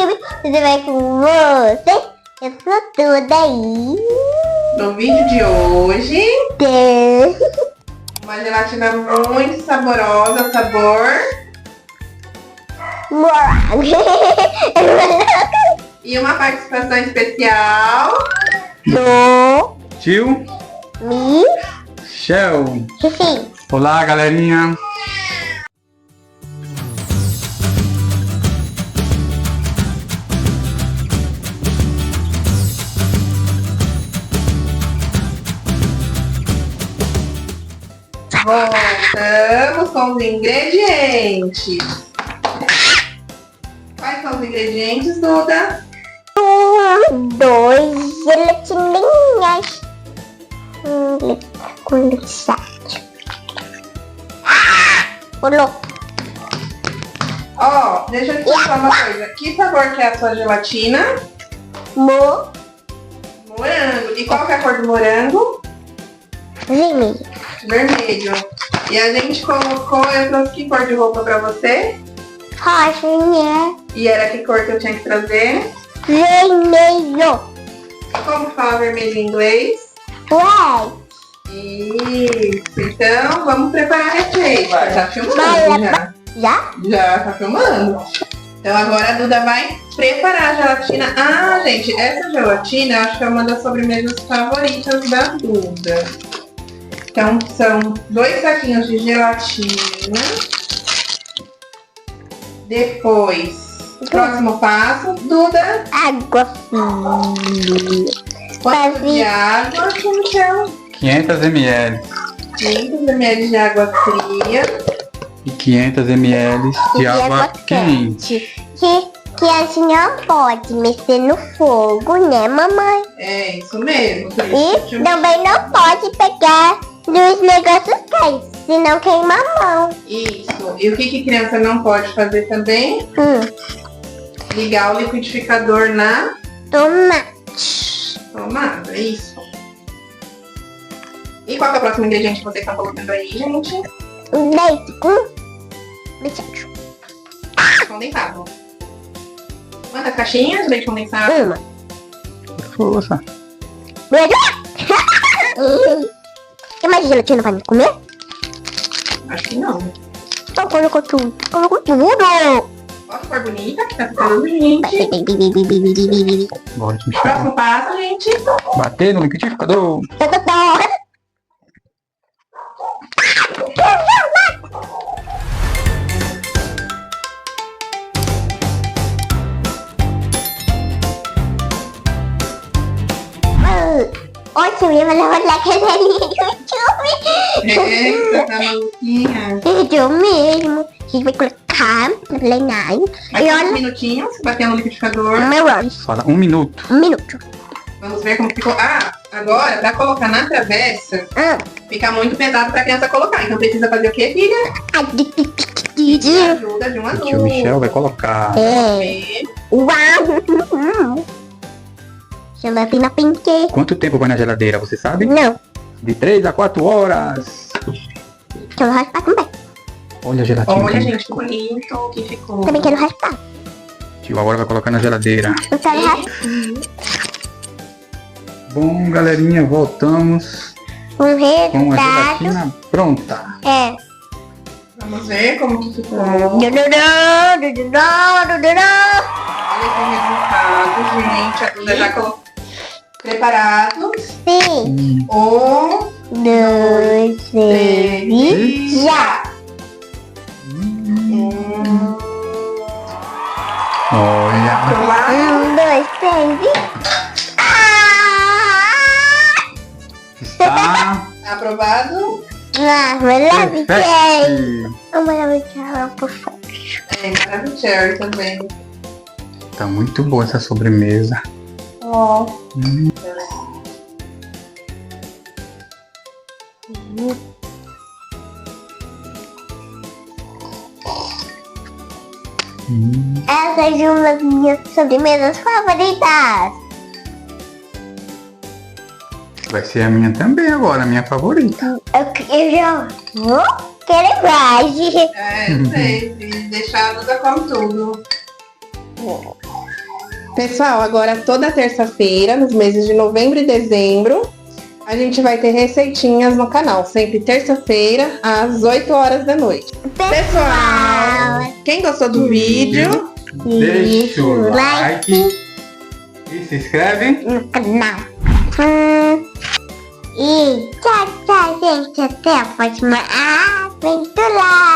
YouTube, tudo bem com você? Eu sou tudo aí. No vídeo de hoje, uma gelatina muito saborosa, sabor Morango. e uma participação especial Do Tio Michel. Sim. Olá, galerinha. Voltamos com os ingredientes. Quais são os ingredientes, Duda? 2 gelatininhas. Com lixate. Pulou. Ó, deixa eu te falar uma coisa. Que sabor que é a sua gelatina? Morango. E qual que é a cor do morango? Vermelho. Vermelho. E a gente colocou, eu trouxe que cor de roupa pra você? Rosinha. E era que cor que eu tinha que trazer? Vermelho. Como fala vermelho em inglês? Ué. Isso. Então, vamos preparar a receita. Tá filmando já. Já? Já tá filmando. Então agora a Duda vai preparar a gelatina. Ah, gente, essa gelatina eu acho que é uma das sobremesas favoritas da Duda. Então são 2 saquinhos de gelatina. Depois, próximo passo, Duda. Água fria. Quanto de água, Michel? 500 ml 500 ml de água fria. e 500 ml de água quente. Que a gente não pode mexer no fogo, né, mamãe? É isso mesmo. E também não pode pegar dos negócios quentes, senão queima a mão. Isso. E o que criança não pode fazer também? Ligar o liquidificador na Tomate. tomada. Isso. E qual que é o próximo ingrediente que você está colocando aí, gente? Leite com leite. Condensado. Quantas caixinhas de leite condensado? Uma. Força. Tem mais gelatina pra me comer? Acho que não. Então colocou tudo. Colocou tudo. Olha que cor bonita que tá ficando, gente. Bora, Michel. Próximo passo, gente. Bater no liquidificador. Ótimo, eu vou levar aquele YouTube. Eita, tá maluquinha. Eu mesmo. A gente vai colocar na plenária. Mais E 5 olha, minutinhos, batendo no liquidificador. meu olho. Fala 1 minuto. 1 minuto. Vamos ver como ficou. Ah, agora, pra colocar na travessa, fica muito pesado pra criança colocar. Então precisa fazer o quê, filha? Ajuda de um O adulto. tio Michel vai colocar. É. Uau. Gelatina pinte. Quanto tempo vai na geladeira, você sabe? Não. De 3 a 4 horas. Quero raspar também. Olha a gelatina. Olha, gente, que bonito que ficou. Também quero raspar. Tio agora vai colocar na geladeira. Eu quero raspar. Bom, galerinha, voltamos Com com a resultado. gelatina pronta. É. Vamos ver como que ficou. Olha Olha que resultado, gente. A Duda já colocou. Preparados? Sim. 1, 2, 3, já! Olha. 1, 2, 3 e... Está Aprovado? Maravilhoso. perfeito. Maravilhoso, perfeito. É, maravilhoso também. Tá muito boa essa sobremesa. Ó. Essa é uma das minhas sobremesas favoritas. Vai ser a minha também agora, a minha favorita. Eu já vou querer mais. É, sei. Se deixar a Duda come tudo. Pessoal, agora toda terça-feira, nos meses de novembro e dezembro, a gente vai ter receitinhas no canal. Sempre terça-feira, às 8 horas da noite. Pessoal, quem gostou do vídeo, Deixa o like e se inscreve no canal. E tchau, tchau, gente. Até a próxima aventura.